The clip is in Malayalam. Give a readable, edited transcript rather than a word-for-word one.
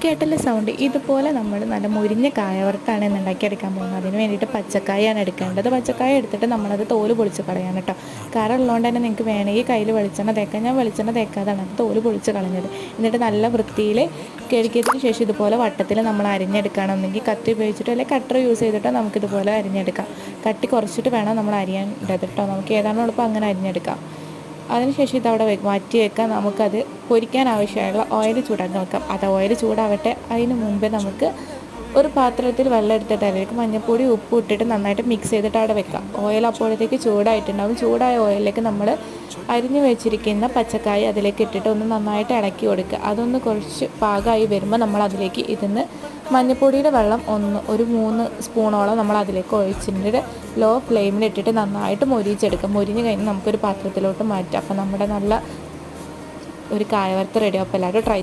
കേട്ടല്ലേ സൗണ്ട്? ഇതുപോലെ നമ്മൾ നല്ല മുരിഞ്ഞ കായവറുത്താണ് ഇന്ന് ഉണ്ടാക്കിയെടുക്കാൻ പോകുന്നത്. അതിന് വേണ്ടിയിട്ട് പച്ചക്കായാണ് എടുക്കേണ്ടത്. പച്ചക്കായ എടുത്തിട്ട് നമ്മളത് തോല് പൊളിച്ച് കളയാൻ കേട്ടോ. കറ ഉള്ളതുകൊണ്ട് തന്നെ നിങ്ങൾക്ക് വേണമെങ്കിൽ കയ്യിൽ വെളിച്ചെണ്ണ തേക്കാം. ഞാൻ വെളിച്ചെണ്ണ തേക്കാതാണ് അത് തോല് പൊളിച്ച് കളഞ്ഞത്. എന്നിട്ട് നല്ല വൃത്തിയിൽ കഴുകിയതിന് ശേഷം ഇതുപോലെ വട്ടത്തിൽ നമ്മൾ അരിഞ്ഞെടുക്കുകയാണെന്നെങ്കിൽ കത്തി ഉപയോഗിച്ചിട്ടോ അല്ലെങ്കിൽ കട്ടർ യൂസ് ചെയ്തിട്ടോ നമുക്കിതുപോലെ അരിഞ്ഞെടുക്കാം. കട്ടി കുറച്ചിട്ട് വേണം നമ്മൾ അരിയേണ്ടത് കേട്ടോ. നമുക്ക് ഏതാണോ എളുപ്പം അങ്ങനെ അരിഞ്ഞെടുക്കാം. അതിനുശേഷം ഇതവിടെ മാറ്റി വെക്കാം. നമുക്കത് പൊരിക്കാൻ ആവശ്യമായുള്ള ഓയിൽ ചൂടാക്കാൻ വെക്കാം. അത് ഓയിൽ ചൂടാവട്ടെ. അതിന് മുമ്പേ നമുക്ക് ഒരു പാത്രത്തിൽ വെള്ളം എടുത്തിട്ട് അതിലേക്ക് മഞ്ഞൾപ്പൊടി ഉപ്പ് ഇട്ടിട്ട് നന്നായിട്ട് മിക്സ് ചെയ്തിട്ട് അവിടെ വെക്കാം. ഓയിൽ അപ്പോഴത്തേക്ക് ചൂടായിട്ടുണ്ടാവും. ചൂടായ ഓയിലിലേക്ക് നമ്മൾ അരിഞ്ഞു വെച്ചിരിക്കുന്ന പച്ചക്കായ അതിലേക്ക് ഇട്ടിട്ട് ഒന്ന് നന്നായിട്ട് ഇളക്കി കൊടുക്കുക. അതൊന്ന് കുറച്ച് പാകമായി വരുമ്പോൾ നമ്മൾ അതിലേക്ക് ഇതിന്ന് മഞ്ഞൾപ്പൊടിയുടെ വെള്ളം ഒരു 3 സ്പൂണോളം നമ്മൾ അതിലേക്ക് ഒഴിച്ചിട്ട് ലോ ഫ്ലെയിമിലിട്ടിട്ട് നന്നായിട്ട് മൊരിച്ചെടുക്കാം. മൊരിഞ്ഞ് കഴിഞ്ഞ് നമുക്കൊരു പാത്രത്തിലോട്ട് മാറ്റാം. അപ്പോൾ നമ്മുടെ നല്ല ഒരു കായ വറുത്ത് റെഡി ആവും. അപ്പോൾ എല്ലാവരും ട്രൈ